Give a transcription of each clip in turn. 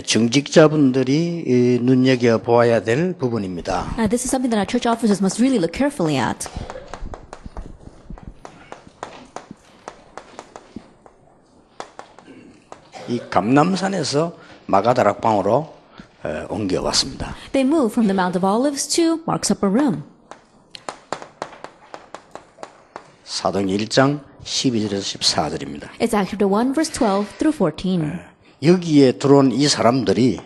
중직자분들이 눈여겨 보아야 될 부분입니다. This is something that our church officers must really look carefully at. 이 감람산에서 마가다락방으로 옮겨왔습니다. They moved from the Mount of Olives to Mark's upper room. 사도행 1장 12절에서 14절입니다. It's Acts chapter 1, verse 12 through 14. 여기에 들어온 이 사람들이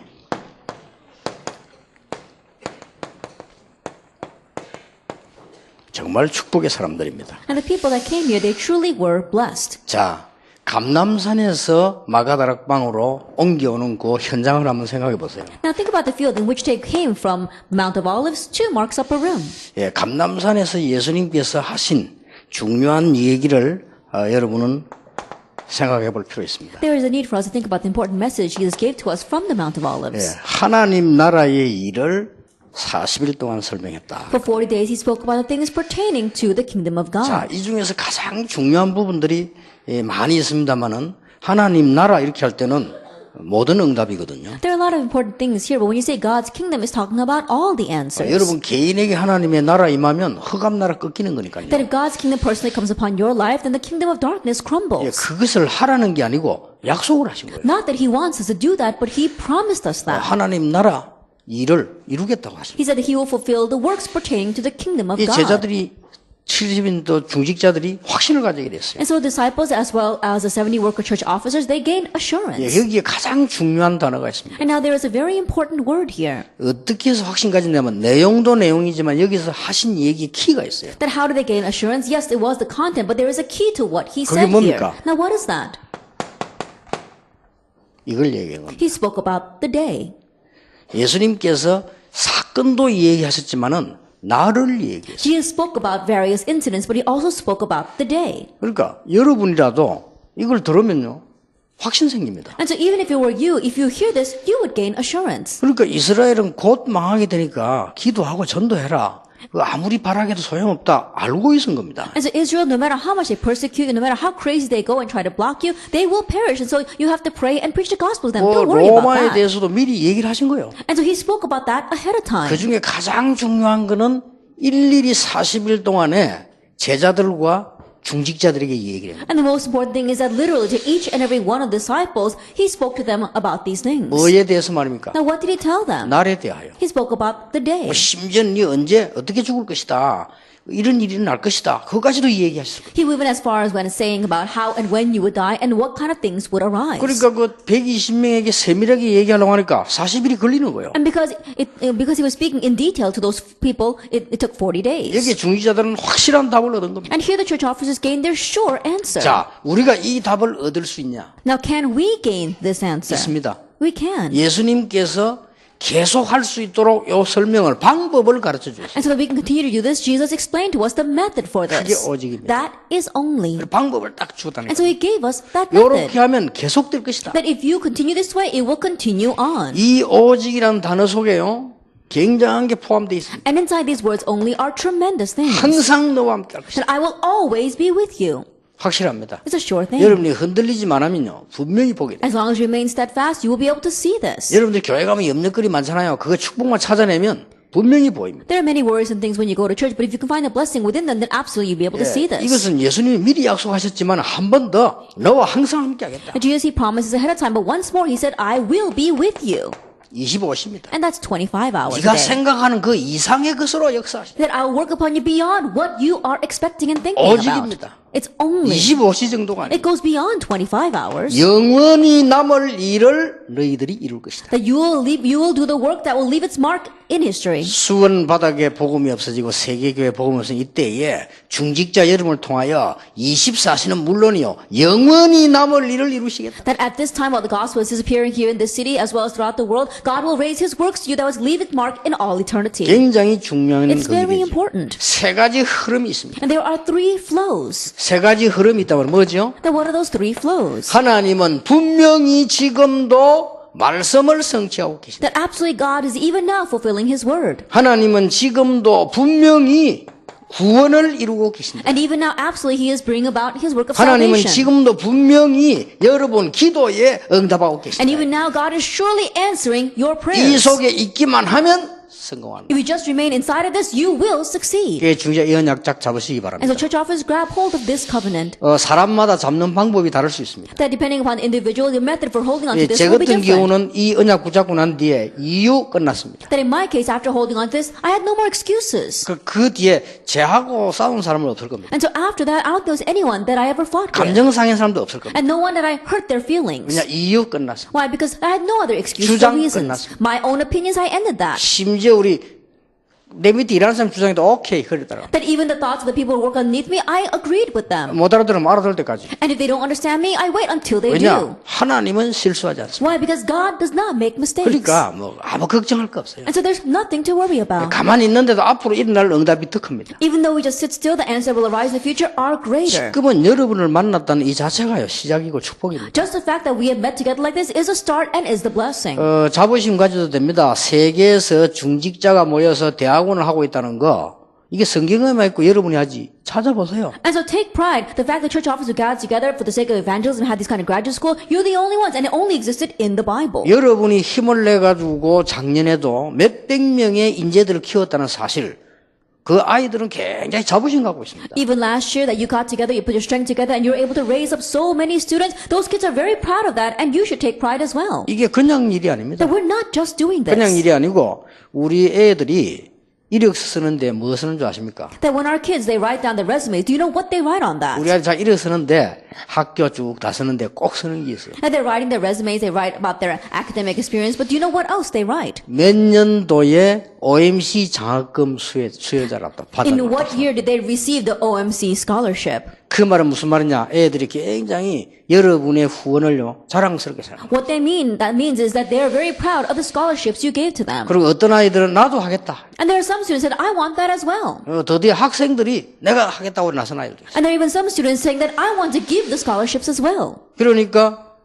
정말 축복의 사람들입니다. And the people that came here, they truly were blessed. 자, 감람산에서 마가다락방으로 옮겨오는 그 현장을 한번 생각해 보세요. Now think about the field in which they came from Mount of Olives to Mark's upper room. 예, 감람산에서 예수님께서 하신 중요한 얘기를 여러분은 생각해 볼 필요 있습니다. There is a need for us to think about the important message Jesus gave to us from the Mount of 예, Olives. 하나님 나라의 일을 40일 동안 설명했다. For 40 days he spoke about the things pertaining to the kingdom of 자, God. 이 중에서 가장 중요한 부분들이 많이 있습니다만은 하나님 나라 이렇게 할 때는 모든 응답이거든요. There are a lot of important things here, but when you say God's kingdom, it's talking about all the answers. 여러분 개인에게 하나님의 나라 임하면 흑암 나라 꺾이는 거니까요. That if God's kingdom personally comes upon your life, then the kingdom of darkness 예, crumbles. 그것을 하라는 게 아니고 약속을 하신 거예요. Not that he wants us to do that, but he promised us that. 하나님 나라 일을 이루겠다고 하십니다. He said that he will fulfill the works pertaining to the kingdom of 이 God. 제자들이 70인 또 중직자들이 확신을 가지게 됐어요. And so disciples as well as the 70 worker church officers, they gained assurance. 예, 여기에 가장 중요한 단어가 있습니다. And now there is a very important word here. 어떻게 해서 확신 가진다면 내용도 내용이지만 여기서 하신 얘기에 키가 있어요. That how did they gain assurance? Yes, it was the content, but there is a key to what he 그게 said 뭡니까? here. Now what is that? 이걸 얘기한 겁니다. He spoke about the day. 예수님께서 사건도 얘기하셨지만은 나를 얘기했어요. Jesus spoke about various incidents, but he also spoke about the day. 그러니까 여러분이라도 이걸 들으면요 확신 생깁니다. And so even if it were you, if you hear this, you would gain assurance. 그러니까 이스라엘은 곧 망하게 되니까 기도하고 전도해라. 아무리 바라게도 소용없다. 알고 있은 겁니다. And so Israel, no matter how much they persecute you, no matter how crazy they go and try to block you, they will perish. And so you have to pray and preach the gospel to them. Don't worry about 로마에 that. 대해서도 미리 얘기를 하신 거예요. And so he spoke about that ahead of time. 그 중에 가장 중요한 거는 일일이 40일 동안에 제자들과 중직자들에게 얘기를 합니다. And the most important thing is that literally to each and every one of the disciples, he spoke to them about these things. 뭐에 대해서 말입니까? Now what did he tell them? 날에 대하여. He spoke about the day. 심지어 네 언제 어떻게 죽을 것이다. 이런 일이 날 것이다. 그것까지도 얘기하셨어요. He went as far as when saying about how and when you would die and what kind of things would arise. 그러니까 그 120명에게 세밀하게 얘기하려고 하니까 40일이 걸리는 거예요. And because he was speaking in detail to those people, it took 40 days. 여기 중직자들은 확실한 답을 얻은 겁니다. And here the church officers gained their sure answer. 자, 우리가 이 답을 얻을 수 있냐? Now can we gain this answer? 있습니다. We can. 예수님께서 계속 할 수 있도록 이 설명을 방법을 가르쳐 주셨어요. And so that we can continue to do this, Jesus explained to us the method for 그게 this. 오직입니다. That is only. 방법을 딱 주었다는 And so 거예요. he gave us that method. 이렇게 하면 계속될 것이다. That if you continue this way, it will continue on. 이 오직이라는 단어 속에요. 굉장한 게 포함되어 있습니다. And inside these words only are tremendous things. 항상 너와 함께 할 것이다. That I will always be with you. 확실합니다. It's a sure thing. 여러분이 흔들리지만 하면요. 분명히 보게 돼요. As long as you remain steadfast, you will be able to see this. 여러분들 교회 가면 염려거리 많잖아요. 그거 축복만 찾아내면 분명히 보입니다. There are many worrisome things when you go to church, but if you can find a blessing within them, then absolutely you'll be able to see this. 이것은 예수님이 미리 약속하셨지만 한 번 더 너와 항상 함께 하겠다. And Jesus, he promises ahead of time, but once more he said, I will be with you. 25시입니다. And that's 25 hours a 네가 day. 생각하는 그 이상의 것으로 역사하시다. That I will work upon you beyond what you are expecting and thinking about. 오직입니다. It's only. 25시 정도가 아니에요. It goes beyond 25 hours. 영원히 남을 일을 너희들이 이룰 것이다. That you will do the work that will leave its mark in history. 수원 바닥에 복음이 없어지고 세계교회 복음이 없어진 이때에 중직자 여러분을 통하여 24시는 물론이요 영원히 남을 일을 이루시겠다. That at this time while the gospel is disappearing here in this city as well as throughout the world, God will raise his works to you that will leave its mark in all eternity. 굉장히 중요한 It's very 것이죠. important. 세 가지 흐름이 있습니다. And there are three flows. 세 가지 흐름이 있다면 뭐죠? Then what are those three flows? 하나님은 분명히 지금도 말씀을 성취하고 계십니다. That absolutely God is even now fulfilling his word. 하나님은 지금도 분명히 구원을 이루고 계십니다. And even now, absolutely, He is bringing about His work of 하나님은 salvation. 지금도 분명히 여러분 기도에 응답하고 And 계십니다. even now, God is surely answering your 이 prayers. 속에 있기만 하면 성공합니다. If you just remain inside of this, you will succeed. 교회 중재 이 언약 짝 잡으시기 And 바랍니다. so church officers grab hold of this covenant. 사람마다 잡는 방법이 다를 수 있습니다. That depending upon the individual, the method for holding on to 예, this 제 will be 같은 different. 경우는 이 언약 붙잡고 난 뒤에 이유 끝났습니다. That in my case, after holding on to this, I had no more excuses. 그 뒤에 제하고 싸운 사람은 없을 겁니다. And so after that, I don't think there was anyone that I ever fought with. 감정 상한 사람도 없을 겁니다. And no one that I hurt their feelings. 그냥 이유 끝났습니다. Why? Because I had no other excuses or 주장 reasons. 끝났습니다. My own opinions, I ended that. 심지어 우리 내 밑에 일하는 사람 주장에도 오케이 그러더라고요. That even the thoughts of the people who work underneath me, I agreed with them. 못 알아들으면 알아들 때까지. And if they don't understand me, I wait until they 왜냐? do. 하나님은 실수하지 않습니다. Why? Because God does not make mistakes. 그러니까 아무 걱정할 거 없어요. And so there's nothing to worry about. 가만히 있는데도 앞으로 일어날 응답이 더 큽니다. Even though we just sit still, the answer will arise in the future are greater. 지금은 여러분을 만났다는 이 자체가요 시작이고 축복입니다. Just the fact that we have met together like this is a start and is the blessing. 자부심 가져도 됩니다. 세계에서 중직자가 모여서 대학원을 하고 있다는 거 이게 성경에만 있고 여러분이 하지 찾아보세요. And so take pride. The fact that church officers gathered together for the sake of evangelism had this kind of graduate school, you're the only ones, and it only existed in the Bible. 여러분이 힘을 내가지고 작년에도 몇백 명의 인재들을 키웠다는 사실 그 아이들은 굉장히 자부심 갖고 있습니다. Even last year that you got together, you put your strength together, and you're able to raise up so many students, those kids are very proud of that, and you should take pride as well. 이게 그냥 일이 아닙니다. That we're not just doing 그냥 this. 일이 아니고 우리 애들이 이력서 쓰는데 뭐 쓰는 줄 아십니까? That when our kids, they write down their resumes, do you know what they write on that? 우리 아들 잘 이력 쓰는데 학교 쭉 다 쓰는데 꼭 쓰는 게 있어요. And they're writing their resumes, they write about their academic experience, but do you know what else they write? 몇 년도에 OMC 장학금 수혜자랍니다. In what year did they receive the OMC scholarship? 그 말은 무슨 말이냐? 애들이 굉장히 여러분의 후원을요 자랑스럽게 생각합니다. What that means is that they are very proud of the scholarships you gave to them. 그리고 어떤 아이들은 나도 하겠다. And there are some students that I want that as well. 드디어 학생들이 내가 하겠다고 나선 아이들도 있어요. And there are even some students saying that I want to give the scholarships as well. 그러니까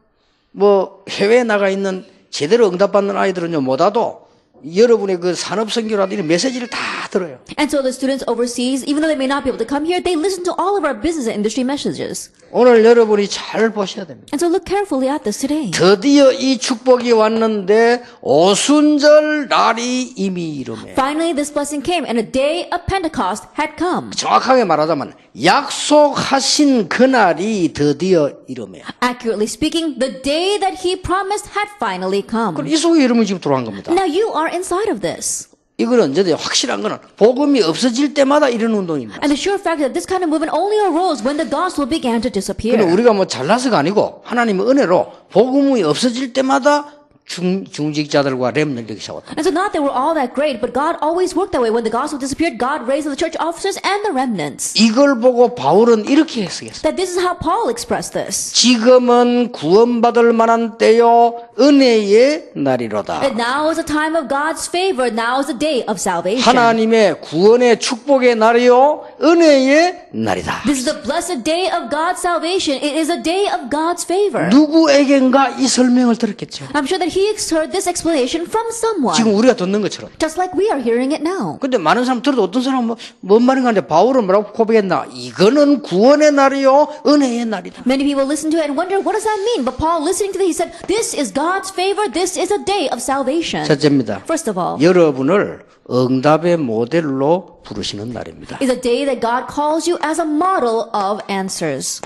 뭐 해외에 나가 있는 제대로 응답받는 아이들은요 못 와도 여러분의 그 산업선교라든지 메시지를 다 들어요. And so the students overseas, even though they may not be able to come here, they listen to all of our business and industry messages. 오늘 여러분이 잘 보셔야 됩니다. And so look carefully at this today. 드디어 이 축복이 왔는데 오순절 날이 이미 이르매. Finally, this blessing came, and a day of Pentecost had come. 정확하게 말하자면 약속하신 그날이 드디어 이르매. Accurately speaking, the day that he promised had finally come. 이 속에 여러분이 지금 들어간 겁니다. Now you are inside of this. 이건 언제든 확실한 거는 복음이 없어질 때마다 이런 운동입니다. And the sure fact that this kind of movement only arose when the gospel began to disappear. 그러니까 우리가 뭐 잘나서가 아니고 하나님의 은혜로 복음이 없어질 때마다 중직자들과 렘넌트가 세웠다. And so not that we're all that great, but God always worked that way. When the gospel disappeared, God raised the church officers and the remnants. 이걸 보고 바울은 이렇게 해석했어요. That this is how Paul expressed this. 지금은 구원받을 만한 때요 은혜의 날이로다. That now is a time of God's favor. Now is a day of salvation. 하나님의 구원의 축복의 날이요 은혜의 날이다. This is the blessed day of God's salvation. It is a day of God's favor. 누구에겐가 이 설명을 들었겠죠. I'm sure that he heard this explanation from someone. 지금 우리가 듣는 것처럼. Just like we are hearing it now. 근데 많은 사람 들어도 어떤 사람은 뭔 말인가 하는데 바울은 뭐라고 고백했나? 이거는 구원의 날이요 은혜의 날이다. Many people listen to it and wonder, what does that mean? But Paul, listening to this, he said, this is God's favor. This is a day of salvation. 첫째입니다. First of all, 여러분을 응답의 모델로 부르시는 날입니다. is a day that God calls you as a model of answers.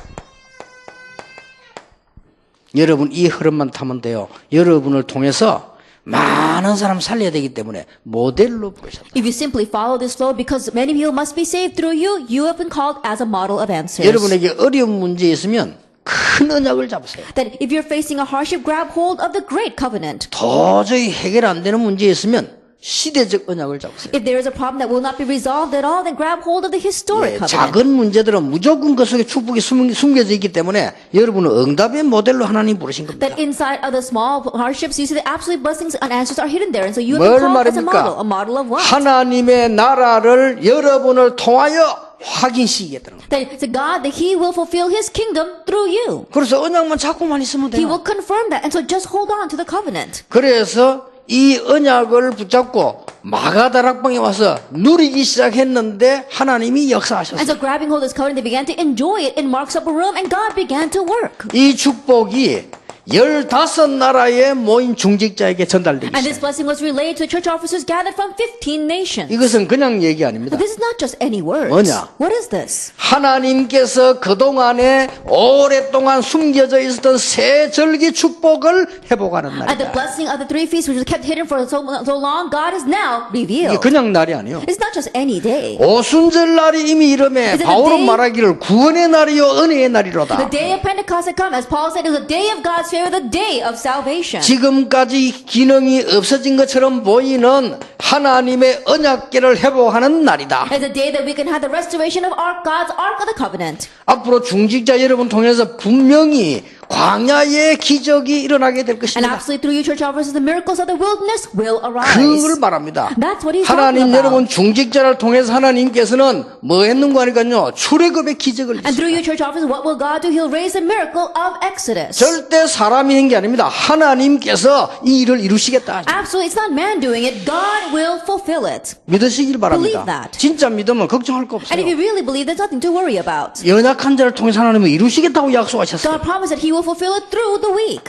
여러분 이 흐름만 타면 돼요. 여러분을 통해서 많은 사람 살려야 되기 때문에 모델로 부르셨다. If you simply follow this flow, because many people must be saved through you, you have been called as a model of answers. 여러분에게 어려운 문제 있으면 큰 언약을 잡으세요. That if you're facing a hardship, grab hold of the great covenant. 도저히 해결 안 되는 문제 있으면 시대적 언약을 잡으세요. If there is a problem that will not be resolved at all, then grab hold of the historic 예, covenant. 작은 문제들은 무조건 그 속에 축복이 숨겨져 있기 때문에 여러분은 응답의 모델로 하나님 부르신 겁니다. That inside of the small hardships, you see the absolute blessings and answers are hidden there. And so you have 뭘 been called as a model. 말입니까? A model of what? 하나님의 나라를 여러분을 통하여 확인시키겠다는 거예요. That it's a God that He will fulfill His kingdom through you. 그래서 언약만 자꾸만 있으면 He 돼요. will confirm that. And so just hold on to the covenant. 그래서 이 언약을 붙잡고 마가다락방에 와서 누리기 시작했는데 하나님이 역사하셨어요. And so grabbing hold of this covenant, they began to enjoy it in Mark's upper room, and God began to work. 이 축복이 15나라에 모인 중직자에게 전달되기 And this 시작해요. blessing was relayed to the church officers gathered from 15 nations. 이것은 그냥 얘기 아닙니다. But this is not just any words. 뭐냐? What is this? 하나님께서 그동안에 오랫동안 숨겨져 있었던 새 절기 축복을 회복하는 And the 날이다. blessing of the three feasts, which was kept hidden for so long, God is now 이게 revealed. 그냥 날이 아니에요. It's not just any day. 오순절 날이 이미 이름에 Is it the 바울은 day? 말하기를 구원의 날이요 은혜의 날이로다. The day of Pentecost had come, as Paul said, it was the day of God's favor, the day of salvation. 지금까지 기능이 없어진 것처럼 보이는 하나님의 언약궤를 회복하는 날이다. It's a day that we can have the restoration of God's Ark of the Covenant. 앞으로 중직자 여러분 통해서 분명히 광야의 기적이 일어나게 될 And 것입니다. absolutely through you church officers, the miracles of the wilderness will 그걸 arise. 말합니다. That's what he's 하나님 talking about. 여러분 중직자를 통해서 하나님께서는 뭐 했는가 하니까요. 출애굽의 기적을 And through 있어요. you church officers, what will God do? He'll raise the miracle of Exodus. 절대 사람이 한 게 아닙니다. 하나님께서 이 일을 이루시겠다. Absolutely, it's not man doing it. God will fulfill it. 믿으시길 바랍니다. Believe that. 진짜 믿으면 걱정할 거 And if you 없어요. really believe, there's nothing to worry about. 연약한 자를 통해서 하나님은 이루시겠다고 약속하셨어요. God promised that He will fulfill it through the weak.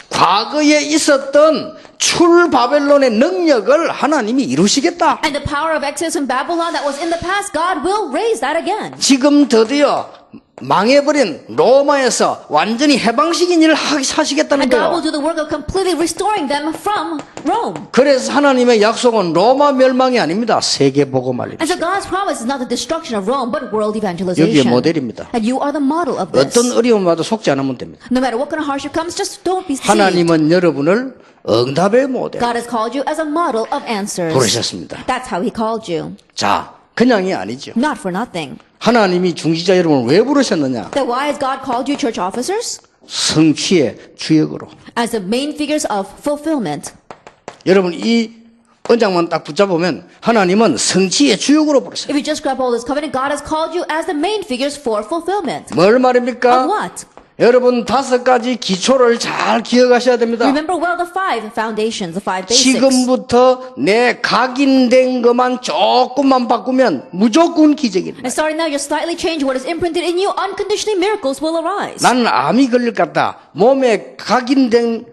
과거에 있었던 출바벨론의 능력을 하나님이 이루시겠다. And the power of Exodus in Babylon that was in the past, God will raise that again. 지금 드디어 망해버린 로마에서 완전히 해방시킨 일을 하시겠다는 And God 거예요. will do the work of completely restoring them from Rome. 그래서 하나님의 약속은 로마 멸망이 아닙니다. 세계 복음화입니다. And so God's promise is not the destruction of Rome, but world 여기에 evangelization. 모델입니다. And you are the model of this. 어떤 어려움 와도 속지 않으면 됩니다. No matter what kind of hardship comes, just don't be deceived. 하나님은 여러분을 응답의 모델 God has called you as a model of answers. 부르셨습니다. That's how He called you. 자, 그냥이 아니죠. Not for nothing. 하나님이 중지자 여러분을 왜 부르셨느냐? Then why has God called you church officers? 성취의 주역으로. As the main figures of fulfillment. 여러분 이 언장만 딱 붙잡으면 하나님은 성취의 주역으로 부르셨어요. If you just grab hold of this covenant, God has called you as the main figures for fulfillment. 뭘 Of 말입니까? what? 여러분 5가지 기초를 잘 기억하셔야 됩니다. Remember well the 5 foundations, the 5 basics. 지금부터 내 각인된 것만 조금만 바꾸면 무조건 기적입니다. And starting now, you slightly change what is imprinted in you, unconditionally miracles will arise. 나는 암이 걸릴 것 같다. 몸에 각인된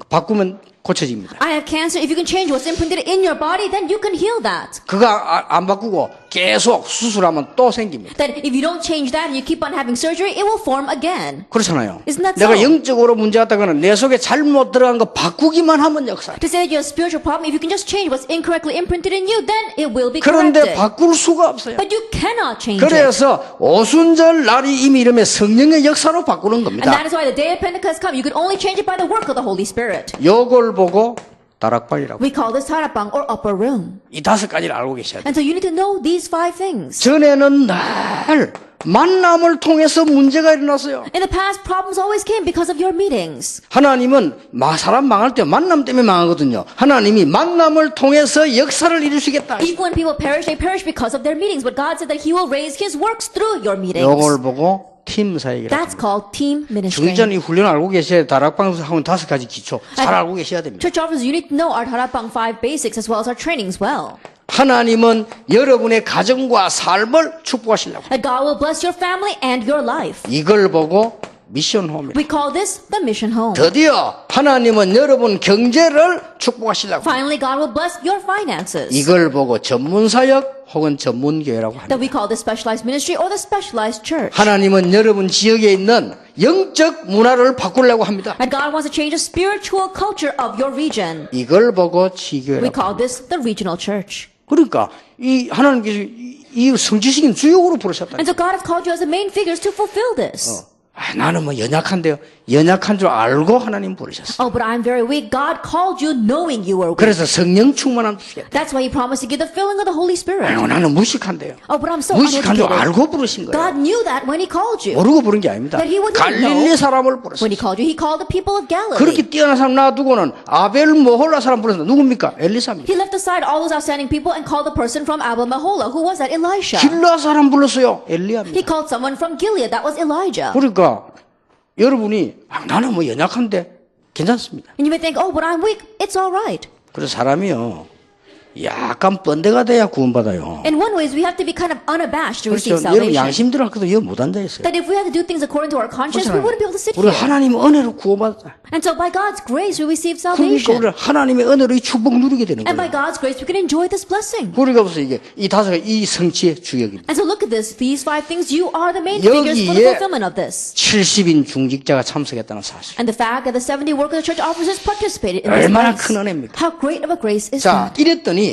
바꾸면 고쳐집니다. I have cancer. If you can change what's imprinted in your body, then you can heal that. 그거 안 바꾸고 계속 수술하면 또 생깁니다. Then if you don't change that and you keep on having surgery, it will form again. 그렇잖아요. Isn't that 내가 so? 영적으로 문제 같다거나 내 속에 잘못 들어간 거 바꾸기만 하면 역사. To say that you have a spiritual problem, if you can just change what's incorrectly imprinted in you, then it will be 그런데 corrected. 바꿀 수가 없어요. But you cannot change it. 그래서 오순절 날이 이미 이름에 성령의 역사로 바꾸는 And 겁니다. that is why the day of Pentecost come. You can only change it by the work of the Holy Spirit. 요걸 보고 다락방이라고. We call this tarapang or upper room. 이 5가지를 알고 계셔야 돼요. And so you need to know these 5 things. 전에는 늘 만남을 통해서 문제가 일어났어요. In the past, problems always came because of your meetings. 하나님은 사람 망할 때 만남 때문에 망하거든요. 하나님이 만남을 통해서 역사를 이루시겠다. Even when people perish, they perish because of their meetings. But God said that He will raise His works through your meetings. 요걸 보고 팀 사역이라고. That's called team ministry. 중전 이 훈련 알고 계셔야 다락방에서 하면 5가지 기초 잘 알고 계셔야 됩니다. Church officers, you need to know our tarapang 5 basics as well as our trainings well. 하나님은 여러분의 가정과 삶을 축복하시려고. That God will bless your family and your life. 이걸 보고 미션 홈이다. We call this the mission home. 드디어 하나님은 여러분 경제를 축복하시려고. Finally, God will bless your finances. 이걸 보고 전문 사역 혹은 전문 교회라고 합니다. That we call the specialized ministry or the specialized church. 하나님은 여러분 지역에 있는 영적 문화를 바꾸려고 합니다. And God wants to change the spiritual culture of your region. 이걸 보고 We 지교회라고. call this the regional church. 그러니까 이 하나님께서 이 성취시킨 주역으로 부르셨다. And so God has called you as the main figures to fulfill this. 나는 뭐 연약한데요. 연약한 줄 알고 하나님 부르셨어. Oh, but I'm very weak. God called you knowing you were weak. 그래서 성령 충만함 주시겠다. That's why He promised to give the filling of the Holy Spirit. 나는 무식한데요. Oh, but I'm so 무식한 줄 uneducated. 알고 부르신 거예요. God knew that when He called you. 모르고 부른 게 아닙니다. That he would 갈릴리 know. 사람을 When 부르셨어요. He called you, He called the people of Galilee. 그렇게 뛰어난 사람 놔두고는 아벨 모홀라 사람 부르셨다. 누굽니까? 엘리사입니다. He left aside all those outstanding people and called the person from Abel Mahola. Who was that? Elisha. 길라 사람 불렀어요. 엘리야입니다. He called someone from Gilead. That was Elijah. 그러니까 여러분이 나는 뭐 연약한데 괜찮습니다. And you may think, oh, but I'm weak. It's all right. 그래서 사람이요, 약간 번데가 돼야 구원받아요. In one way, we have to be kind of unabashed to receive 그렇죠. 여러분 salvation. 양심대로 할것도 이거 못 한다 했어요. That if we had to do things according to our conscience, we wouldn't be able to sit 우리 here. 하나님 은혜로 구원받았다. And so by God's grace, we receive 그러니까 salvation. 우리 하나님의 은혜로 이 축복 누리게 되는 And by 거예요. God's grace, we can enjoy this blessing. 우리가 보세요. 이게 이 다섯 이 성취의 주역입니다. And so look at this. These 5 things, you are the main figures for the 여기에 fulfillment of this. 70인 중직자가 참석했다는 사실. And the fact that the 70 workers of the church officers participated in this 얼마나 grace. 큰 은혜입니까? How great of a grace is 자, that? 이랬더니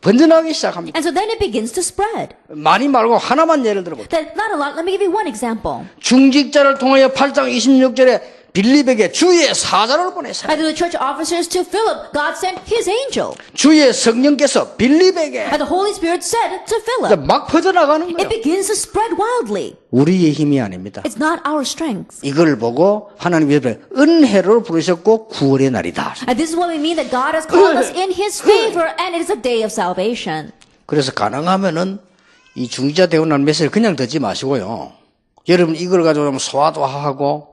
번져나가기 시작합니다. And so then it begins to spread. 많이 말고 하나만 예를 들어볼게요. That not a lot. Let me give you one example. 중직자를 통하여 8장 26절에 빌립에게 주의 사자를 보내사. And through the church officers to Philip, God sent his angel. 주의 성령께서 빌립에게 And the Holy Spirit said to 이제 Philip. 막 퍼져나가는 It 거예요. begins to spread wildly. 우리의 힘이 아닙니다. It's not our strength. 이걸 보고 하나님께서 은혜로 부르셨고 구원의 날이다. And this is what we mean that God has called us in his favor and it is a day of salvation. 그래서 가능하면은 이 중직자 되고 난 메시지를 그냥 듣지 마시고요. 여러분 이걸 가지고 소화도 하고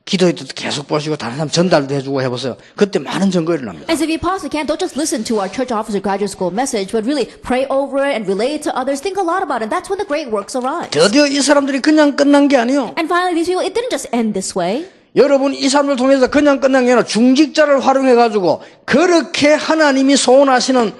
기도할 때도 계속 보시고 다른 사람 전달도 해주고 해보세요. 그때 많은 증거를 납니다. As if you possibly can, don't just listen to our church officer graduate school message, but really pray over it and relay it to others. Think a lot about it. That's when the great works arise. 드디어 이 사람들이 그냥 끝난 게 아니에요. And finally, these people, it didn't just end this way. 여러분 이 사람들 통해서 그냥 끝난 게 아니라 중직자를 활용해가지고 그렇게 하나님이 소원하시는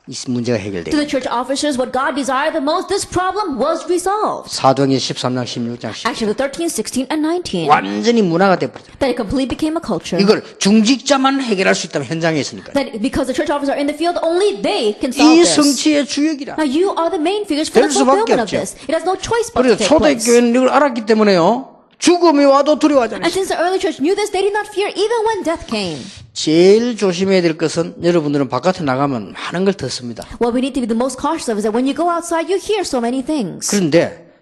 이 문제가 To 해결돼요. the church officers, what God desired the most, this problem was resolved. 사도행전 13장 16장 10장 Acts 13, 16, and 19. 완전히 문화가 돼버렸어요. That it completely became a culture. 이걸 중직자만 해결할 수 있다면 현장에 있으니까. That because the church officers are in the field, only they can solve 이 this. 성취의 주역이라. Now you are the main figures for the 될 수밖에 fulfillment of 없죠. this. It has no choice but to 그래서 take place. 초대교회는 이걸 알았기 때문에요. 죽음이 와도 두려워하지 And 않았어요. since the early church knew this, they did not fear even when death came. 제일 조심해야 될 것은 여러분들은 바깥에 나가면 많은 걸 듣습니다. What we need to be the most cautious of is that when you go outside, you hear so many things. 그런데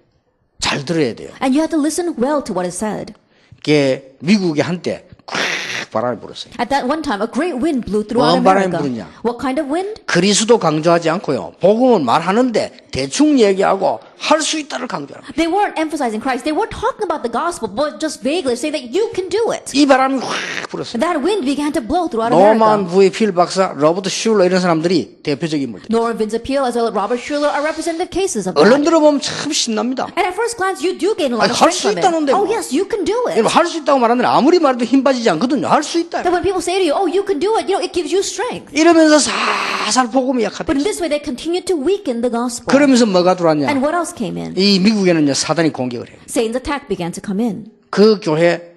잘 들어야 돼요. And you have to listen well to what is said. 이게 미국에 한때 콱 바람이 불었어요. At that one time, a great wind blew throughout 어떤 바람이 America. 부르냐? What kind of wind? 그리스도 강조하지 않고요. 복음은 말하는데 대충 얘기하고 할 수 있다를 강조하는 거예요. They weren't emphasizing Christ. They weren't talking about the gospel, but just vaguely saying that you can do it. 이 바람이 확 불었어요. That wind began to blow throughout 노만 America. 부의 필 박사, 로버트 슐러 이런 사람들이 대표적인 인물들. Norman Vincent Peale as well as Robert Schuller are representative cases of that. 얼른 들어보면 참 신납니다. And at first glance, you do gain a lot 아니, of 할 strength 수 from it. 있다는데 Oh 뭐. yes, you can do it. 할 수 있다고 말하는데 아무리 말해도 힘 빠지지 않거든요. 할 수 있다. That when people say to you, oh, you can do it, it gives you strength. 이러면서 살살 복음이 약하다. But in this way, they continue to weaken the gospel. 그러면서 뭐가 들어왔냐? And what else came in? 이 미국에는 사단이 공격을 해요. Satan's attack began to come in. 그 교회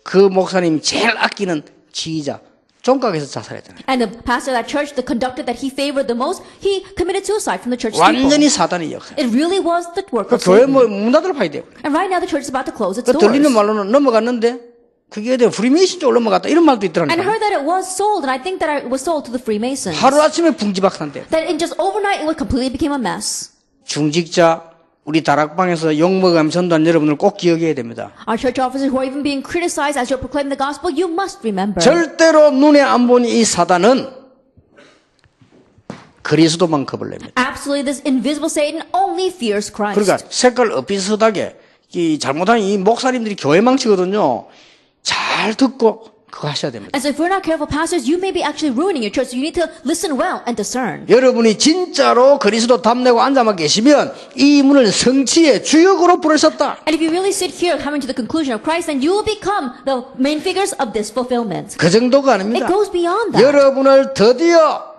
그 목사님이 제일 아끼는 지휘자 종각에서 자살했잖아요. And the pastor of that church, the conductor that he favored the most, he committed suicide from the church 완전히 people. 사단의 역사. It really was the work 그 of 교회 Satan. 문 닫을 파야 돼요. And right now the church is about to close its 그 들리는 doors. 말로는 넘어갔는데 그게 어디 프리메이슨 쪽으로 넘어갔다 이런 말도 And 있더라고요. heard that it was sold, and I think that it was sold to the Freemasons. 하루 아침에 붕지박산돼. That in just overnight it completely became a mess. 중직자 우리 다락방에서 욕먹으면 전도한 여러분들 꼭 기억해야 됩니다. Our church officers who are even being criticized as you're proclaiming the gospel, you must remember. 절대로 눈에 안 보니 이 사단은 그리스도만 겁을 냅니다. Absolutely, this invisible Satan only fears Christ. 그러니까 색깔 엇비슷하게 이 잘못한 이 목사님들이 교회 망치거든요. 잘 듣고 그거 하셔야 됩니다. And so if we're not careful pastors, you may be actually ruining your church. So you need to listen well and discern. 여러분이 진짜로 그리스도 답내고 앉아만 계시면 이 문을 성취의 주역으로 부르셨다. And if you really sit here coming to the conclusion of Christ, then you will become the main figures of this fulfillment. 그 정도가 It 아닙니다. goes beyond that. 여러분을 드디어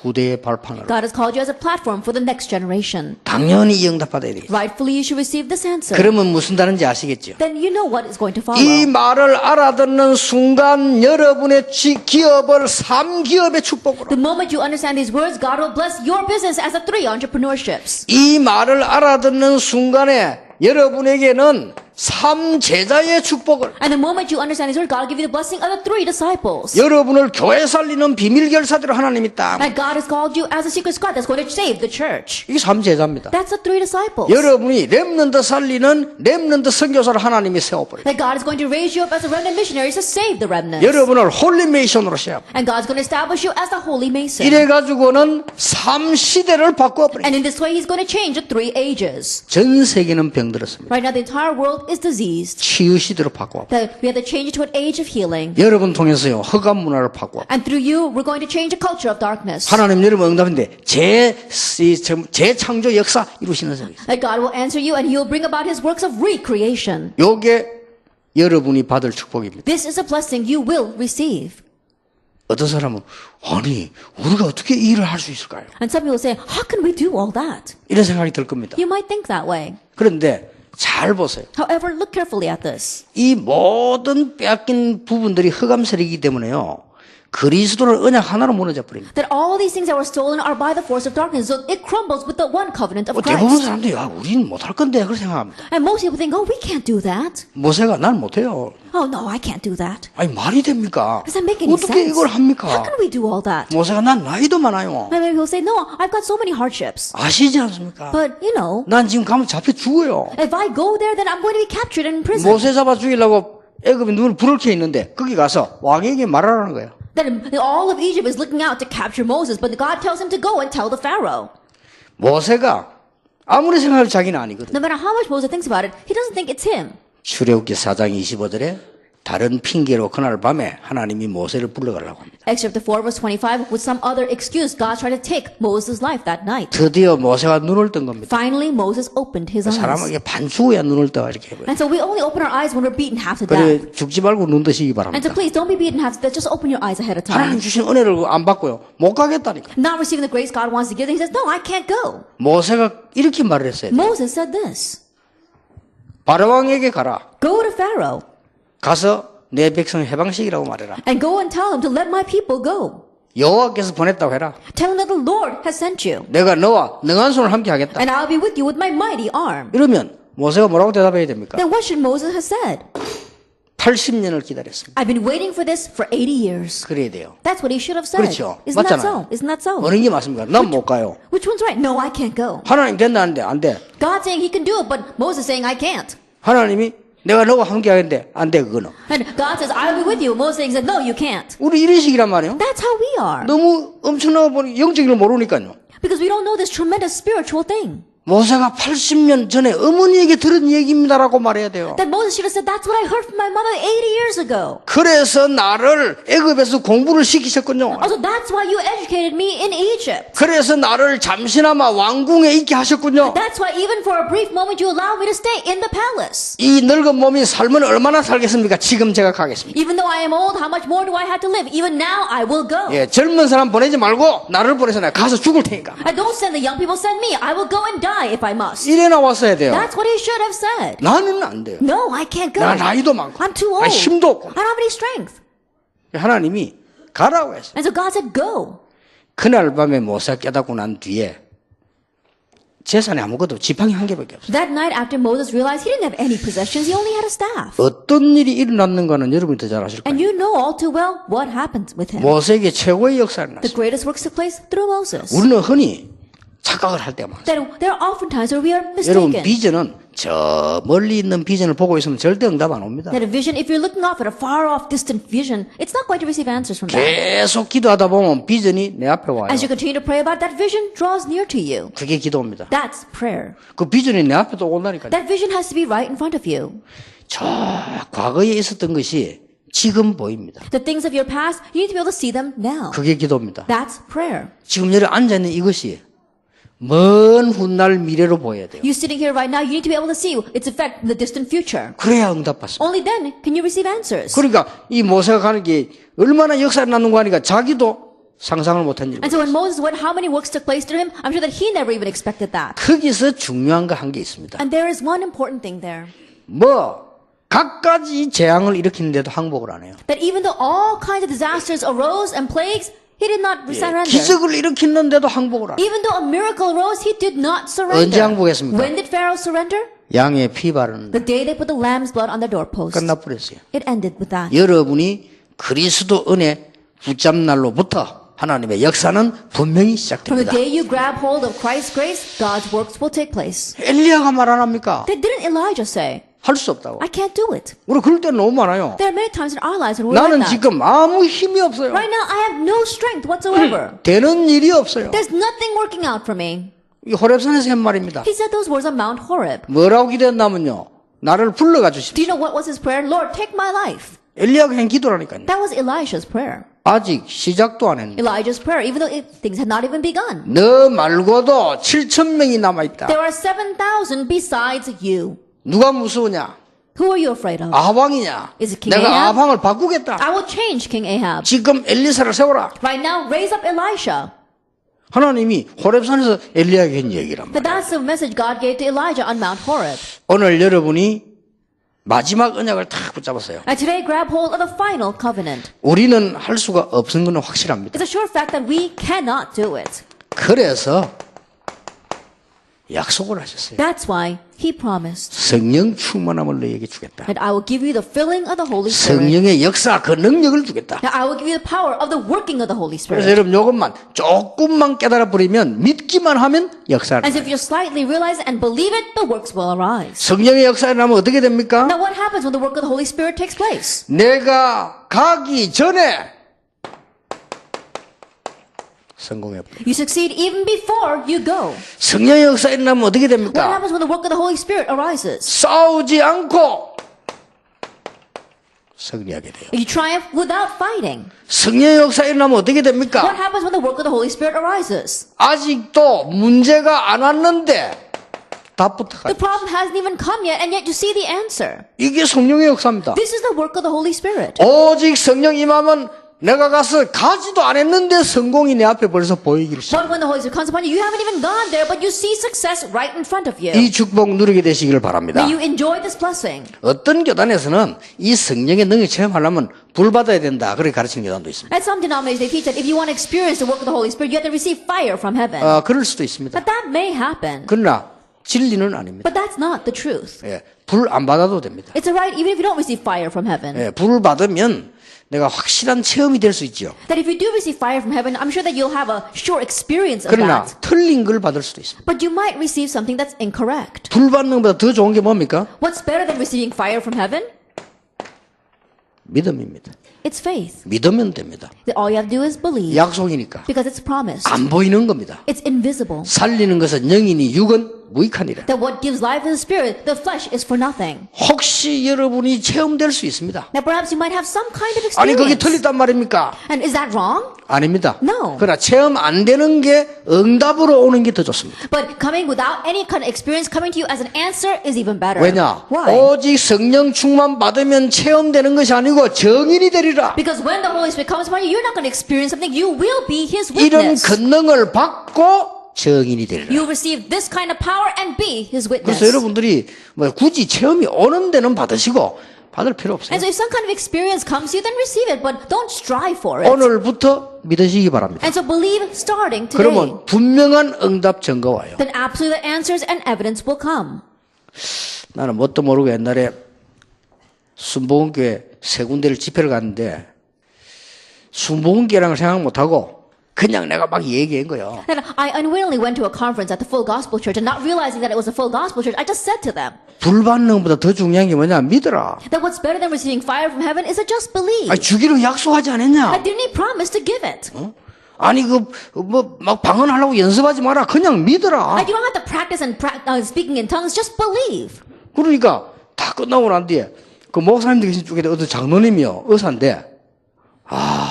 후대의 발판으로 God has called you as a platform for the next generation. 당연히 이 응답받아야 되겠죠. Rightfully, you should receive this answer. 그러면 무슨 다른지 아시겠죠? Then you know what is going to follow. 이 말을 알아듣는 순간 여러분의 기업을 3기업의 축복으로 The moment you understand these words, God will bless your business as a 3 entrepreneurships. 이 말을 알아듣는 순간에 여러분에게는 3제자의 축복을 And the moment you understand these words, God will give you the blessing of the 3 disciples. 여러분을 교회 살리는 비밀 결사대로 하나님이 딱 And God has called you as a secret squad that's going to save the church. 이게 3제자입니다. That's the 3 disciples. 여러분이 렘넌트 살리는 렘넌트 선교사를 하나님이 세워버려요. That God is going to raise you up as a remnant missionary to save the remnants. 여러분을 홀리메이션으로 세워. And God's going to establish you as the holy mason. 이래가지고는 3시대를 바꿔버려요. And in this way, He's going to change the 3 ages. 전 세계는 병들었습니다. Right now, the entire world world is diseased. 치유 시대로 바꿔. That we have to change it to an age of healing. 여러분 통해서요 흑암 문화를 바꿔. And through you, we're going to change the culture of darkness. 하나님 여러분 응답인데 재창조 역사 이루시는 분이 있어요. That God will answer you and He will bring about His works of recreation. 요게 여러분이 받을 축복입니다. This is a blessing you will receive. 어떤 사람은 아니 우리가 어떻게 이 일을 할 수 있을까요? And some people say, how can we do all that? 이런 생각이 들 겁니다. You might think that way. 그런데 잘 보세요. However, look carefully at this. 이 모든 빼앗긴 부분들이 흑암 세력이기 때문에요. 그리스도를 언약 하나로 무너져 버립니다. That all these things that were stolen are by the force of darkness, so it crumbles with the one covenant of 대부분 Christ. 사람들이 우리는 못할 건데 그렇게 생각합니다. And most people think, oh, we can't do that. 모세가 난 못해요. Oh, no, I can't do that. 아니 말이 됩니까? Does that make any 어떻게 sense? 이걸 How 합니까? can we do all that? 모세가 난 나이도 많아요. And maybe people say, no, I've got so many hardships. 아시지 않습니까? But, you know, 난 지금 가면 잡혀 죽어요. if I go there, then I'm going to be captured and in prison. 모세 잡아 죽이려고 애굽이 눈을 불을 켜 있는데 거기 가서 왕에게 말하라는 거예요. Then all of Egypt is looking out to capture Moses, but God tells him to go and tell the Pharaoh. 모세가 아무리 생각해도 자기는 아니거든. No matter how much Moses thinks about it, he doesn't think it's him. 출애굽기 4장 25절에 다른 핑계로 그날 밤에 하나님이 모세를 불러가려고 합니다. Excerpt 4 verse 25, with some other excuse, God tried to take Moses' life that night. 드디어 모세가 눈을 뜬 겁니다. Finally, Moses opened his eyes. 사람에게 반 죽어야 눈을 떠 이렇게 해버려요. And so we only open our eyes when we're beaten half to death. 그래 죽지 말고 눈 뜨시기 And 바랍니다. so please don't be beaten half to death. Just open your eyes ahead of 하나님 time. 주신 은혜를 안 받고요. 못 가겠다니까. Not receiving the grace God wants to give them. He says, no, I can't go. 모세가 이렇게 말을 했어요. Moses said this. 바로왕에게 가라. Go to Pharaoh 가서 내 백성 해방시키라고 말해라. and go and tell him to let my people go. 여호와께서 보냈다고 해라. Tell him that the Lord has sent you. 내가 너와 능한 손을 함께 하겠다. And I'll be with you with my mighty arm. 이러면 모세가 뭐라고 대답해야 됩니까? Then what should Moses have said? 80년을 기다렸습니다. I've been waiting for this for 80 years. 그래야 돼요. That's what he should have said. 그렇죠. Isn't that 맞잖아요. so? Isn't that so? 어느 게 맞습니까? 난 못 가요. Which one's right? No, I can't go. 하나님 된다는데 안 돼. God saying he can do it, but Moses saying I can't. 하나님이 내가 너와 함께 하겠는데 안 돼 그거는. And God says I'll be with you. Moses saying no, you can't. 우리 이런 식이란 말이에요. That's how we are. 너무 엄청나게 보니 영적인 걸 모르니까요. Because we don't know this tremendous spiritual thing. 모세가 80년 전에 어머니에게 들은 얘기입니다라고 말해야 돼요. That Moses should have said, that's what I heard from my mother 80 years ago. 그래서 나를 애굽에서 공부를 시키셨군요. Also, that's why you educated me in Egypt. 그래서 나를 잠시나마 왕궁에 있게 하셨군요. That's why even for a brief moment you allowed me to stay in the palace. 이 늙은 몸이 삶은 얼마나 살겠습니까? 지금 제가 가겠습니다. Even though I am old, how much more do I have to live? Even now, I will go. 예, 젊은 사람 보내지 말고 나를 보내서 내가 가서 죽을 테니까. I don't send the young people, send me. I will go and die if I must. 이래 나왔어야 돼요. That's what he should have said. 나는 안 돼요. No, I can't go. 나 나이도 많고, I'm too 나 old. 힘도 없고. I don't have any strength. 하나님이 가라고 했어요. And so God said, go. 그날 밤에 모세가 깨닫고 난 뒤에 재산이 아무것도 지팡이 한 개밖에 없어요. That night after Moses realized he didn't have any possessions, he only had a staff. 어떤 일이 일어났는가는 여러분이 더 잘 아실 And 거예요. you know all too well what happened with him. 모세에게 최고의 역사를 The 났어요. greatest works took place through Moses. 우리는 흔히 착각을 할 때가 많아요. That there are often times where we are 여러분 mistaken. 비전은 저 멀리 있는 비전을 보고 있으면 절대 응답 안 옵니다. That a vision, if you're looking off at a far off distant vision, it's not going to receive answers from that. 계속 기도하다 보면 비전이 내 앞에 와요. As you continue to pray about it, that vision draws near to you. 그게 기도입니다. That's prayer. 그 비전이 내 앞에 또 온다니까요. That vision has to be right in front of you. 저 과거에 있었던 것이 지금 보입니다. The things of your past, you need to be able to see them now. 그게 기도입니다. That's prayer. 지금 여기 앉아있는 이것이 먼 훗날 미래로 보여야 돼요. You sitting here right now, you need to be able to see its effect in the distant future. 그래야 응답받습니다. Only then can you receive answers. 그러니까 이 모세가 가는 게 얼마나 역사를 나눈 거 하니까 자기도 상상을 못한 일이에요. And so when Moses went, how many works took place through him? I'm sure that he never even expected that. 거기서 중요한 거 한 게 있습니다. And there is one important thing there. 각가지 재앙을 일으키는데도 항복을 안 해요. That even though all kinds of disasters arose and plagues, he did not surrender. 기적을 일으키는데도 항복을 안 해요. Even though a miracle arose, he did not 언제 surrender. 항복했습니까? When did Pharaoh surrender? 양의 피 바르는 The day they put the lamb's blood on their doorpost. 끝나버렸어요. It ended with that. 여러분이 그리스도 은혜 붙잡는 날로부터 하나님의 역사는 분명히 From the 시작됩니다. day you grab hold of Christ's grace, God's works will take place. 엘리야가 말 안 합니까? That didn't Elijah say? 할 수 없다고. I can't do it. 우리 그럴 때 너무 많아요. There are many times in our lives when we're 나는 like that. 지금 아무 힘이 없어요. Right now, I have no strength whatsoever. 되는 일이 없어요. There's nothing working out for me. 이 호렙산에서 한 말입니다. He said those words on Mount Horeb. 뭐라고 기도했냐면요. 나를 불러가 Do 주십시오. you know what was his prayer? Lord, take my life. 엘리야가 한 기도라니까요. That was Elisha's prayer. 아직 시작도 안 했는데. Elijah's prayer, even though things had not even begun. 너 말고도 7,000명이 남아있다. There are 7,000 besides you. 누가 무서우냐? Who are you afraid of? 아방이냐? Is it King 내가 Ahab? 아방을 바꾸겠다. I will change King Ahab. 지금 엘리사를 세워라. Right now, raise up Elisha. 하나님이 호렙산에서 엘리야에게 한 얘기란 But 말이에요. that's the message God gave to Elijah on Mount Horeb. 오늘 여러분이 마지막 언약을 딱 붙잡았어요. And today, grab hold of the final covenant. 우리는 할 수가 없는 건 확실합니다. It's a sure fact that we cannot do it. 그래서 약속을 하셨어요. That's why he promised 성령 충만함을 너에게 주겠다. that I will give you the filling of the Holy Spirit. 성령의 역사, 그 능력을 주겠다. That I will give you the power of the working of the Holy 그래서 Spirit. 여러분 요것만 조금만 깨달아 버리면 믿기만 하면 역사를. As if you slightly realize and believe it, the works will arise. 성령의 역사에 나면 어떻게 됩니까? Now what happens when the work of the Holy Spirit takes place? 내가 가기 전에 성공해버려. You succeed even before you go. 성령의 역사에 나면 어떻게 What 됩니까? happens when the work of the Holy Spirit arises? 싸우지 않고 승리하게 돼요. You triumph without fighting. 성령의 역사에 나면 어떻게 What 됩니까? happens when the work of the Holy Spirit arises? 아직도 문제가 안 왔는데 답부터 The 가요. problem hasn't even come yet, and yet you see the answer. 이게 성령의 역사입니다. This is the work of the Holy Spirit. 오직 성령 임하면 내가 가서 가지도 않았는데 성공이 내 앞에 벌써 보이기를 시작. But when the Holy Spirit comes upon you, you haven't even gone there, but you see success right in front of you. 이 축복 누리게 되시기를 바랍니다. May you enjoy this blessing. 어떤 교단에서는 이 성령의 능력 체험하려면 불 받아야 된다. 그렇게 가르치는 교단도 있습니다. At some denominations, they teach that if you want to experience the work of the Holy Spirit, you have to receive fire from heaven. 그럴 수도 있습니다. But that may happen. 그러나 진리는 아닙니다. But that's not the truth. 예, 불 안 받아도 됩니다. It's alright even if you don't receive fire from heaven. 예, 불을 받으면 내가 확실한 체험이 될 수 있죠. That if you do receive fire from heaven, I'm sure that you'll have a sure experience of 그러나 that. 틀린 걸 받을 수도 있습니다. But you might receive something that's incorrect. 불 받는 것보다 더 좋은 게 뭡니까? What's better than receiving fire from heaven? 믿음입니다. It's faith. 믿으면 됩니다. All you have to do is believe. 약속이니까. Because it's promised. 안 보이는 겁니다. It's invisible. 살리는 것은 영이니 육은 무익하니라. That what gives life to the spirit, the flesh is for nothing. 혹시 여러분이 체험될 수 있습니다. Now perhaps you might have some kind of 아니 그게 experience. 틀렸단 말입니까? And is that wrong? 아닙니다. No. 그러나 체험 안 되는 게 응답으로 오는 게 더 좋습니다. But coming without any kind of experience, coming to you as an answer is even better. 왜냐? Why? 오직 성령 충만 받으면 체험되는 것이 아니고 정인이 되리라. Because when the Holy Spirit comes upon you, you're not going to experience something. You will be His 이런 witness. 권능을 받고 정인이 되리라. You receive this kind of power and be His witness. 그래서 여러분들이 뭐 굳이 체험이 오는 데는 받으시고 받을 필요 없어요. And so if some kind of experience comes to you, then receive it, but don't strive for it. 오늘부터 믿으시기 바랍니다. And so believe starting today. 그러면 분명한 응답 증거 와요. Then absolutely the answers and evidence will come. 나는 뭣도 모르고 옛날에 순복음교회 세 군데를 집회를 갔는데 순복음교회라는 걸 생각 못하고 그냥 내가 막 얘기한 거예요. Then I unwittingly went to a conference at the Full Gospel Church, and not realizing that it was a Full Gospel Church, I just said to them 불 받는 것보다 더 중요한 게 뭐냐? 믿어라. that what's better than receiving fire from heaven is to just believe. 아니, 주기로 약속하지 않았냐? I didn't promise to give it. 아니 막 방언하려고 연습하지 마라. 그냥 믿어라. You don't have to practice and speaking in tongues, just believe. 그러니까 다 끝나고 난 뒤에 그 목사님들 계신 쪽에 어떤 장로님이요 의사인데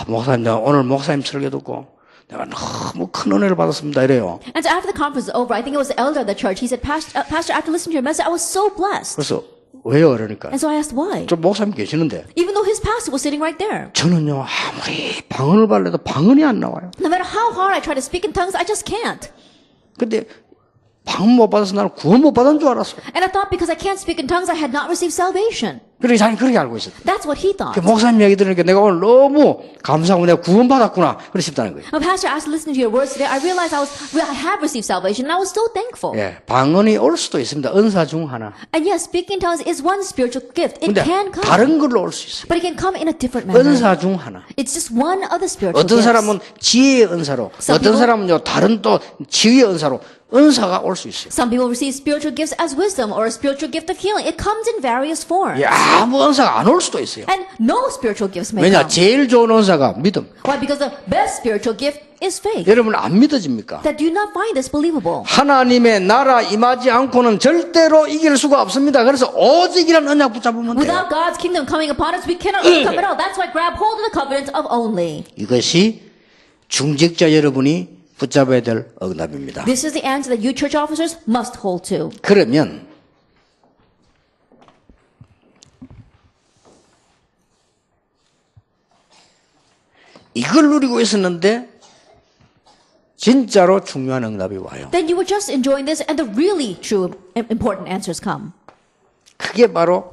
목사님 내가 오늘 목사님 설교 듣고 내가 너무 큰 은혜를 받았습니다 이래요. And so after the conference was over, I think it was the elder of the church. He said, Pastor, after listening to your message, I was so blessed. 그래서 왜요? 그러니까 And so I asked why. 저 목사님 계시는데 Even though his pastor was sitting right there. 저는요 아무리 방언을 발려도 방언이 안 나와요. No matter how hard I try to speak in tongues, I just can't. 근데 방언 못 받아서 나는 구원 못 받은 줄 알았어. And I thought because I can't speak in tongues, I had not received salvation. 그러니까 자기 그렇게 알고 있었대. That's what he thought. 목사님 얘기 들으니까 내가 오늘 너무 감사하고 내가 구원 받았구나 그러 싶다는 거예요. Well, Pastor, after listening to your words today, I realized I have received salvation, and I was so thankful. 예, 방언이 올 수도 있습니다. 은사 중 하나. And yes, speaking in tongues is one spiritual gift. It 근데 can come. 다른 걸로 올 수 있어요. But it can come in a different manner. 은사 중 하나. It's just one of the spiritual 어떤 gifts. 사람은 지혜의 은사로, Some 어떤 people- 사람은요 다른 또 지혜의 은사로 은사가 올 수 있어요. Some people receive spiritual gifts as wisdom or a spiritual gift of healing. It comes in various forms. 야, 아무 은사가 안 올 수도 있어요. And no spiritual gifts may 왜냐? come. 제일 좋은 은사가 믿음. Why? Because the best spiritual gift is faith. 여러분 안 믿어집니까? That do you not find this believable? 하나님의 나라 임하지 않고는 절대로 이길 수가 없습니다. 그래서 오직이란 언약 붙잡으면 돼요. Without God's kingdom coming upon us, we cannot overcome it all. That's why grab hold of the covenant of only. 이것이 중직자 여러분이 붙잡아야 될 응답입니다. This is the answer that you church officers must hold to. 그러면 이걸 누리고 있었는데 진짜로 중요한 응답이 와요. Then you were just enjoying this and the really true important answers come. 그게 바로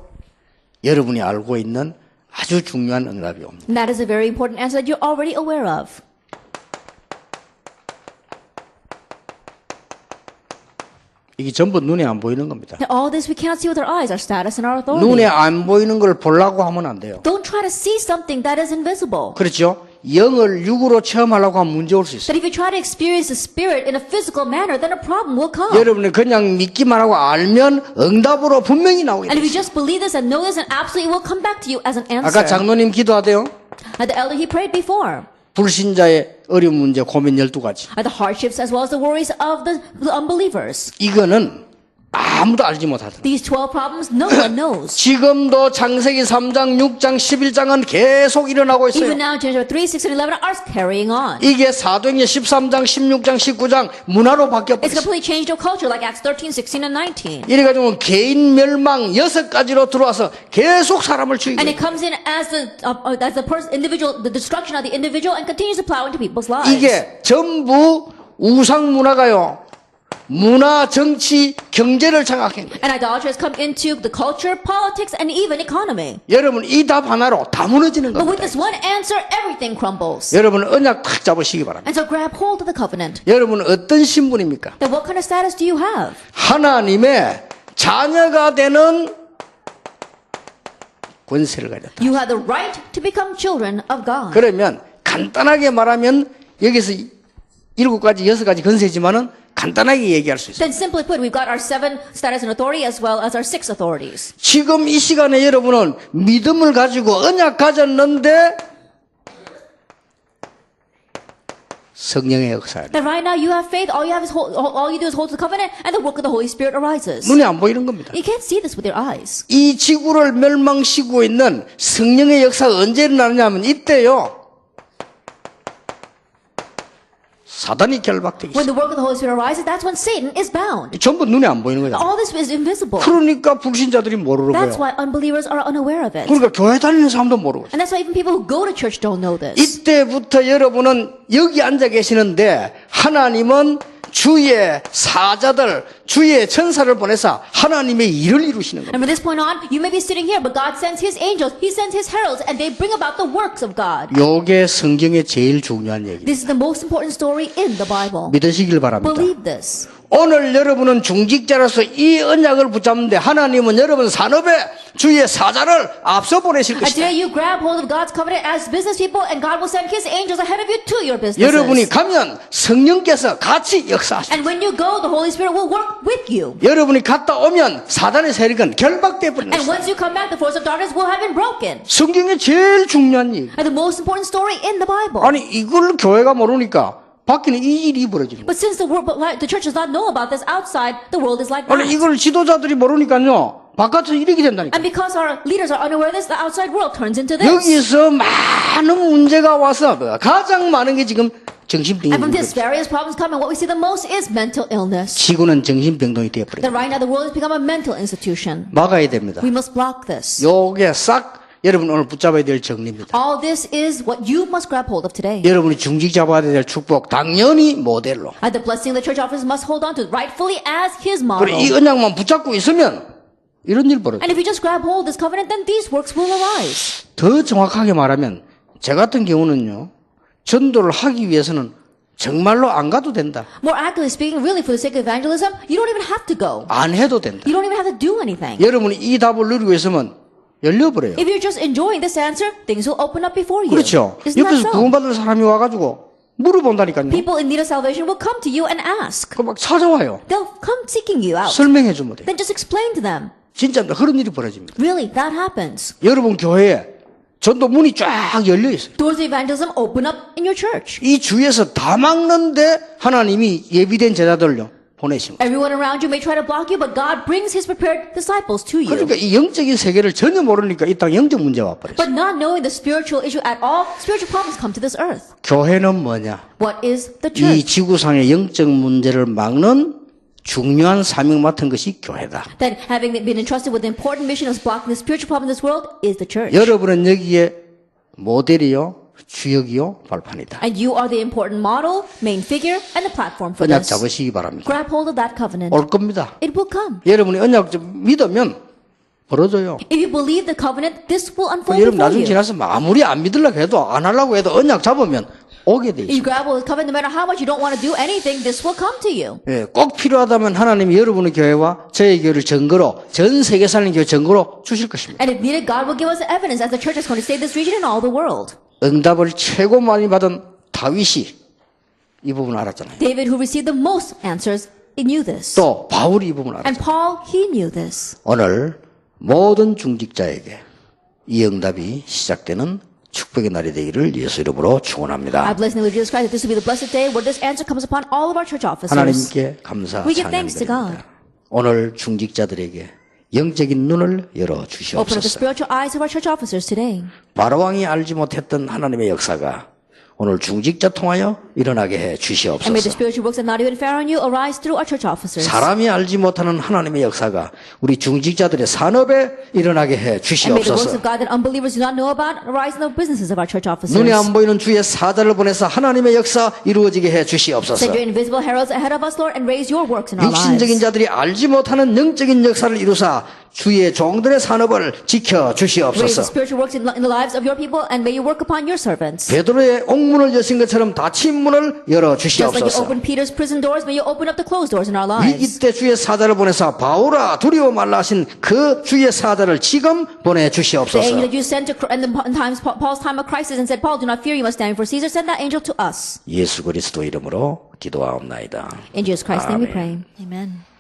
여러분이 알고 있는 아주 중요한 응답이 옵니다. And that is a very important answer that you're already aware of. 이게 전부 눈에 안 보이는 겁니다. And all this we cannot see with our eyes, our status and our authority. 눈에 안 보이는 걸 보려고 하면 안 돼요. Don't try to see something that is invisible. 그렇죠? 영을 육으로 체험하려고 하면 문제 올 수 있어요. That if you try to experience the spirit in a physical manner, then a problem will come. 여러분이 그냥 믿기만 하고 알면 응답으로 분명히 나오게 And if 돼요. you just believe this and know this, then absolutely it will come back to you as an answer. 아까 장로님 기도하대요. The elder, he prayed before. 불신자의 어려운 문제, 고민 12가지. The hardships as well as the worries of the unbelievers. 이거는 아무도 알지 못하더라. These 12 problems, no one knows. 지금도 창세기 3장, 6장, 11장은 계속 일어나고 있어요. Even now, Genesis 3, 6, and 11 are carrying on. 이게 사도행전 13장, 16장, 19장 문화로 It's 바뀌어버렸어요. completely changed to culture like Acts 13, 16, and 19. 이래가지고 개인 멸망 6가지로 들어와서 계속 사람을 죽이고 And it comes in as the individual, the destruction of the individual and continues to plow into people's lives. 이게 전부 우상 문화가요. 문화, 정치, 경제를 장악한 거예요. And idolatry has come into the culture, politics, and even economy. 여러분 이 답 하나로 다 무너지는 But with 겁니다. this one answer, everything crumbles. 여러분 언약 탁 잡으시기 바랍니다. And so grab hold of the covenant. 여러분은 어떤 신분입니까? Then what kind of status do you have? 하나님의 자녀가 되는 권세를 가졌다. You have the right to become children of God. 그러면 간단하게 말하면 여기서 7가지, 6가지 권세지만은 간단하게 얘기할 수 있어요. Then simply put, we've got our 7 status and authority as well as our 6 authorities. 지금 이 시간에 여러분은 믿음을 가지고 언약 가졌는데 성령의 역사예요. That right now you have faith, all you do is hold to the covenant and the work of the Holy Spirit arises. 눈에 안 보이는 겁니다. You can't see this with your eyes. 이 지구를 멸망시키고 있는 성령의 역사가 언제 일어나느냐면 이때요. 사단이 결박되기 When 시작. the work of the Holy Spirit arises, that's when Satan is bound. 전부 눈에 안 보이는 거잖아요. All this is invisible. 그러니까 불신자들이 모르는 That's 거예요. why unbelievers are unaware of it. 그러니까 교회 다니는 사람도 모르고 있어요. And that's why even people who go to church don't know this. 이때부터 여러분은 여기 앉아 계시는데 하나님은 주의 사자들, 주의 천사를 보내서 하나님의 일을 이루시는 겁니다. And from this point on, you may be sitting here, but God sends His angels, He sends His heralds, and they bring about the works of God. 요게 성경의 제일 중요한 얘기예요. This is the most important story in the Bible. 믿으시길 바랍니다. Believe this. 오늘 여러분은 중직자로서 이 언약을 붙잡는데 하나님은 여러분 산업에 주의 사자를 앞서 보내실 And 것이다. today you grab hold of God's covenant as business people, and God will send His angels ahead of you to your 여러분이 businesses. 가면 성령께서 같이 역사하시다. And when you go, the Holy Spirit will work with you. 여러분이 갔다 오면 사단의 세력은 결박돼 버리는 And 것이다. once you come back, the force of darkness will have been broken. 성경의 제일 중요한 얘기. And the most important story in the Bible. 아니 이걸 교회가 모르니까 밖에는 이 일이 벌어지는 거예요. But since the church does not know about this outside, the world is like 아니 that. 이걸 지도자들이 모르니까요. 바깥에서 이렇게 된다니까. And because our leaders are unaware of this, the outside world turns into this. 여기서 많은 문제가 와서 가장 많은 게 지금 And from this, 정신병입니다. various problems come, and what we see the most is mental illness. 지구는 정신병동이 되어버려요. That right now the world has become a mental institution. 막아야 됩니다. We must block this. 요게 싹 여러분 오늘 붙잡아야 될 정리입니다. All this is what you must grab hold of today. 여러분이 중직 잡아야 될 축복 당연히 모델로. And the blessing the church officers must hold on to rightfully as His model. 그리고 이 언약만 붙잡고 있으면 이런 일 벌어져. And if you just grab hold of this covenant, then these works will arise. 더 정확하게 말하면 저 같은 경우는요. 전도를 하기 위해서는 정말로 안 가도 된다. More accurately speaking, really for the sake of evangelism, you don't even have to go. 안 해도 된다. You don't even have to do anything. 여러분이 이 답을 누리고 있으면 열려버려요. If you're just enjoying this answer, things will open up before you. 그렇죠. Isn't that 옆에서 so? 구원받을 사람이 와가지고 물어본다니까요. People in need of salvation will come to you and ask. 그 막 찾아와요. They'll come seeking you out. 설명해 주면 돼요. Then just explain to them. 진짜입니다. 그런 일이 벌어집니다. Really, that happens. 여러분 교회에 전도 문이 쫙 열려 있어요. Doors of evangelism open up in your church. 이 주위에서 다 막는데 하나님이 예비된 제자들요 보내십니다. Everyone around you may try to block you, but God brings His prepared disciples to you. 그러니까 이 영적인 세계를 전혀 모르니까 이 땅 영적 문제가 와버렸어요. But not knowing the spiritual issue at all, spiritual problems come to this earth. 교회는 뭐냐? What is the 이 church? 지구상의 영적 문제를 막는 중요한 사명 맡은 것이 교회다. That having been entrusted with the important mission of blocking the spiritual problem in this world is the church. 여러분은 여기에 모델이요, 주역이요, 발판이다. And you are the important model, main figure, and the platform for 언약 this. 잡으시기 바랍니다. Grab hold of that covenant. 올 겁니다. It will come. 여러분이 언약 좀 믿으면 벌어져요. If you believe the covenant, this will unfold 여러분 before 나중 you. 지나서 아무리 안 믿으려고 해도 안 하려고 해도 언약 잡으면 오게 돼 If you 있습니다. grab hold of the covenant, no matter how much you don't want to do anything, this will come to you. 예, 꼭 필요하다면 하나님이 여러분의 교회와 저희 교회를 증거로 전 세계 살린 교회 증거로 주실 것입니다. And if needed, God will give us evidence as the church is going to save this region and all the world. 응답을 최고 많이 받은 다윗이 이 부분을 알았잖아요. David, who received the most answers, he knew this. 또 바울이 이 부분을 And 알았잖아요. Paul, he knew this. 오늘 모든 중직자에게 이 응답이 시작되는 축복의 날이 되기를 예수 이름으로 I 축원합니다. bless in the name of Jesus Christ that this will be the blessed day where this answer comes upon all of our church officers. 하나님께 감사 We give thanks to 찬양드립니다. 오늘 중직자들에게 영적인 눈을 열어 Open up the 주시옵소서. spiritual eyes of our church officers today. 바로왕이 알지 못했던 하나님의 역사가 오늘 중직자 통하여 일어나게 해 And may the 주시옵소서. spiritual works that not even Pharaoh knew arise through our church officers. 사람이 알지 못하는 하나님의 역사가 우리 중직자들의 산업에 일어나게 해 And may the works 주시옵소서. of God that unbelievers do not know about arise in the businesses of our church officers. 눈에 안 보이는 주의 사자를 보내서 하나님의 역사 이루어지게 해 Send 주시옵소서. your invisible heralds ahead of us, Lord, and raise your works in our 육신적인 lives. 자들이 알지 못하는 영적인 역사를 이루사 주의 종들의 산업을 지켜 Raise the 주시옵소서. spiritual works in the lives of your people, and may you work upon your servants. 베드로의 옥문을 여신 것처럼 닫힌 문을 열어 Just like you 주시옵소서. opened Peter's prison doors, may you open up the closed doors in our 위기 lives. 때 주의 사자를 보내사 바울아 두려워 말라 하신 그 주의 사자를 지금 보내 The angel 주시옵소서. that you sent to Paul's time of crisis and said, Paul, do not fear, you must stand before Caesar. Send that angel to us. 예수 그리스도 이름으로 기도하옵나이다. In Jesus Christ's name we 아멘. pray. Amen.